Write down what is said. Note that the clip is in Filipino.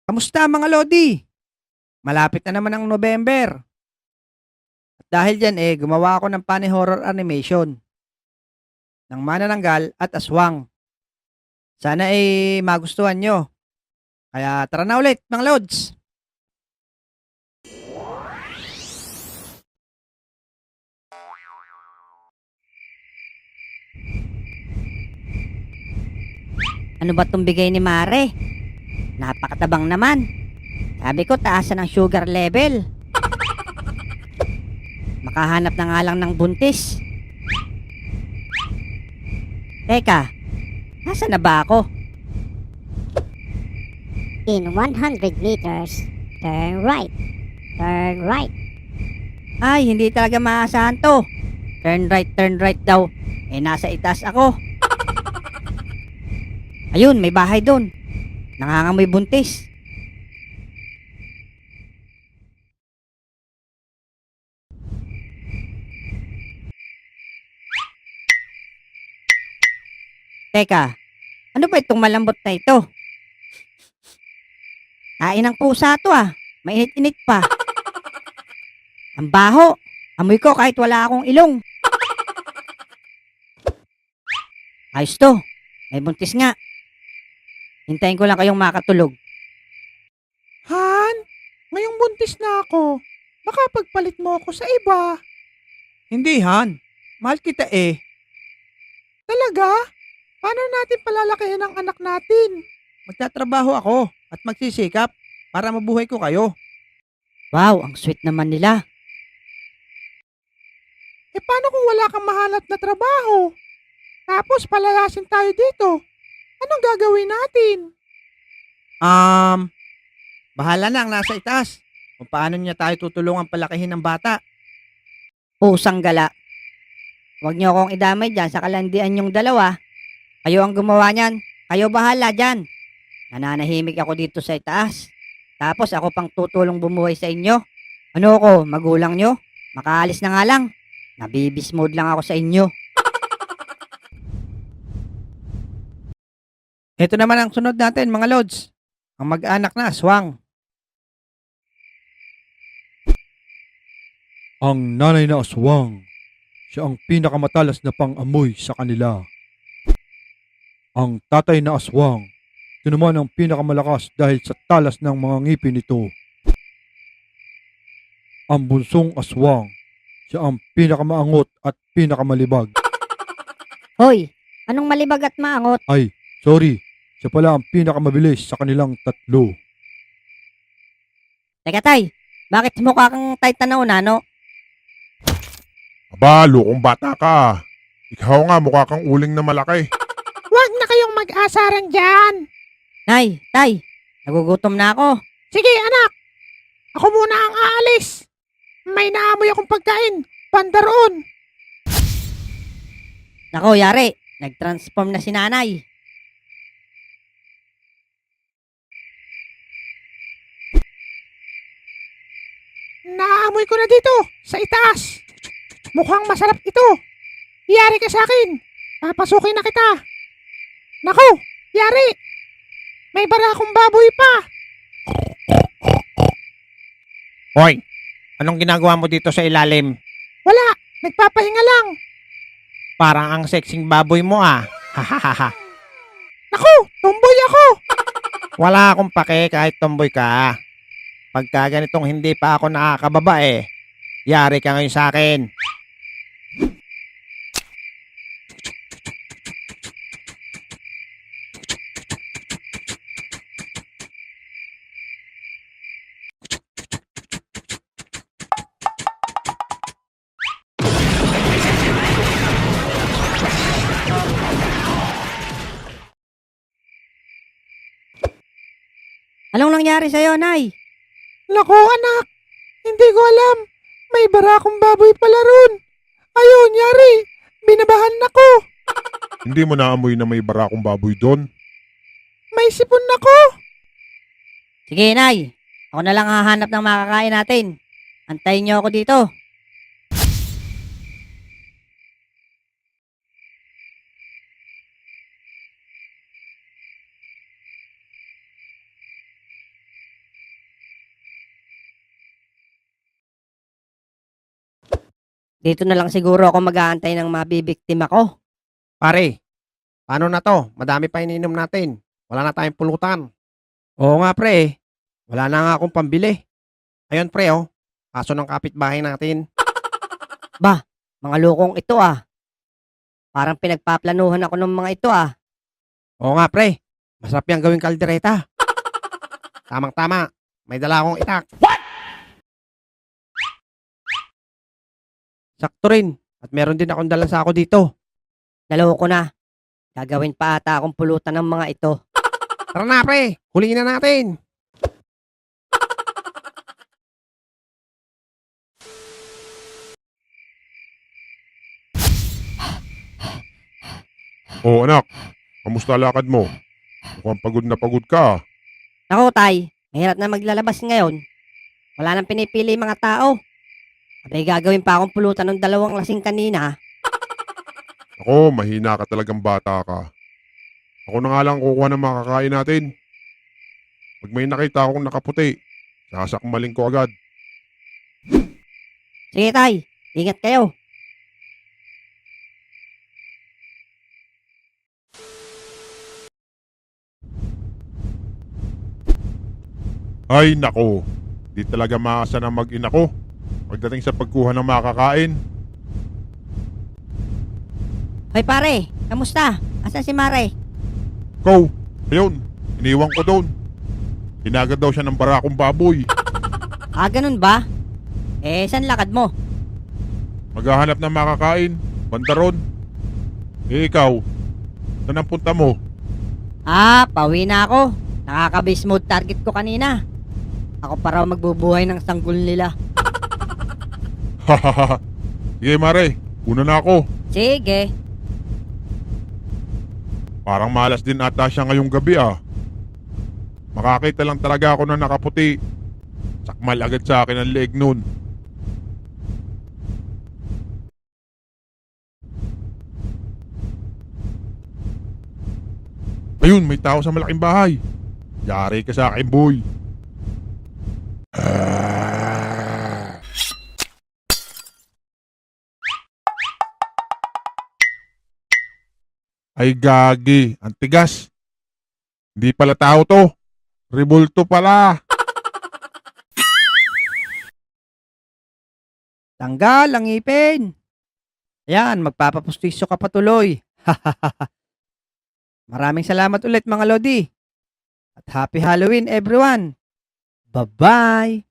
Kamusta mga Lodi? Malapit na naman ang November. At dahil dyan gumawa ako ng funny horror animation ng manananggal at aswang. Sana magustuhan nyo. Kaya tara na ulit mga Lods. Ano ba itong bigay ni Mare? Napakatabang naman. Sabi ko, taasan ang sugar level. Makahanap na nga lang ng buntis. Teka, nasa na ba ako? In 100 meters, turn right. Turn right. Ay, hindi talaga maasahan to. Turn right daw. Nasa itaas ako. Ayun, may bahay doon. Nangangamoy buntis. Teka, ano ba itong malambot na ito? Hain ng pusa to ah. Mainit-init pa. Ang baho. Amoy ko kahit wala akong ilong. Ayos to. May buntis nga. Hintayin ko lang kayong makatulog. Han, ngayong buntis na ako. Baka pagpalit mo ako sa iba. Hindi Han, mahal kita Talaga? Paano natin palalakihin ang anak natin? Magtatrabaho ako at magsisikap para mabuhay ko kayo. Wow, ang sweet naman nila. Paano kung wala kang mahanap na trabaho? Tapos palayasin tayo dito. Anong gagawin natin? Bahala na ang nasa itaas kung paano niya tayo tutulungan palakihin ng bata. Pusang gala. Huwag niyo akong idamay dyan sa kalandian yung dalawa. Kayo ang gumawa niyan. Kayo bahala dyan. Nananahimik ako dito sa itaas. Tapos ako pang tutulong bumuhay sa inyo. Ano ako, magulang nyo? Makaalis na nga lang. Nabibis mode lang ako sa inyo. Ito naman ang sunod natin mga Lods. Ang mag-anak na aswang. Ang nanay na aswang, siya ang pinakamatalas na pang-amoy sa kanila. Ang tatay na aswang, ito naman ang pinakamalakas dahil sa talas ng mga ngipin nito. Ang bunsong aswang, siya ang pinakamaangot at pinakamalibag. Hoy, anong malibag at maangot? Ay, sorry, siya pala ang pinakamabilis sa kanilang tatlo. Teka tay, bakit mukha kang Titan na unano? Aba, lukong bata ka. Ikaw nga mukha kang uling na malaki. Huwag na kayong mag-asaran dyan. Nay, tay, nagugutom na ako. Sige anak, ako muna ang aalis. May naamoy akong pagkain. Banda roon. Nako, yari, nag-transform na si nanay. Naamoy ko na dito, sa itaas. Mukhang masarap ito. Yari ka sa akin. Papasukin na kita. Naku, yari. May barakong baboy pa. Hoy, anong ginagawa mo dito sa ilalim? Wala, nagpapahinga lang. Parang ang sexing baboy mo Hahaha. Naku, tumboy ako. Wala akong pake kahit tomboy ka. Pagka ganitong hindi pa ako nakakababa yari ka ngayon sa akin. Anong nangyari sa'yo, nay? Naku anak, hindi ko alam. May barakong baboy pala ron. Ayun, yari. Binabahan ako. Hindi mo naamoy na may barakong baboy doon? May sipon ako. Sige, nay. Ako na lang hahanap ng makakain natin. Antayin niyo ako dito. Dito na lang siguro ako mag-aantay ng mabibiktima ko. Pare, paano na to? Madami pa ininom natin. Wala na tayong pulutan. Oo nga pre, Wala na nga akong pambili. Ayun pre oh, kaso ng kapitbahay natin. Mga lokong ito ah. Parang pinagpaplanuhan ako ng mga ito ah. Oo nga pre, masarap yung gawing kaldereta. Tamang-tama, may dala akong itak. sakto rin. At meron din akong dalang sako dito. Naloko na. Gagawin pa ata akong pulutan ng mga ito. Tara na pre, huliin na natin. Oh anak, kamusta lakad mo? Mukhang pagod na pagod ka. Nako tay, mahirap na maglalabas ngayon. Wala nang pinipili yung mga tao. Abay gagawin pa akong pulutan ng 2 lasing kanina. Ako, mahina ka talagang bata ka. Ako na nga lang kukuha ng makakain natin. Pag may nakita akong nakaputi, sasakmaling ko agad. Sige tay, ingat kayo. Ay nako, di talaga maasa ng mag-ina ko pagdating sa pagkuha ng makakain. Hoy pare, kamusta? Asan si Mare? Ikaw, ayun, iniwan ko doon. Hinagad daw siya ng barakong baboy. Ah, ganun ba? Eh, saan lakad mo? Maghahanap ng makakain, banda ron. Eh ikaw, saan ang punta mo? Ah, pauwi na ako. Nakaka-base mode target ko kanina. Ako pa raw magbubuhay ng sanggol nila. Hahaha. Sige Mare, una na ako. Sige. Parang malas din ata siya ngayong gabi ah. Makakita lang talaga ako na nakaputi. Sakmal agad sa akin ang leeg nun. Ayun, may tao sa malaking bahay. Yari ka sa akin, boy. Ay gagi, ang tigas. Hindi pala tao to. Rebulto pala. Tanggal ang ngipin. Ayan, magpapapustiso ka patuloy. Maraming salamat ulit mga Lodi. At happy Halloween everyone. Bye-bye.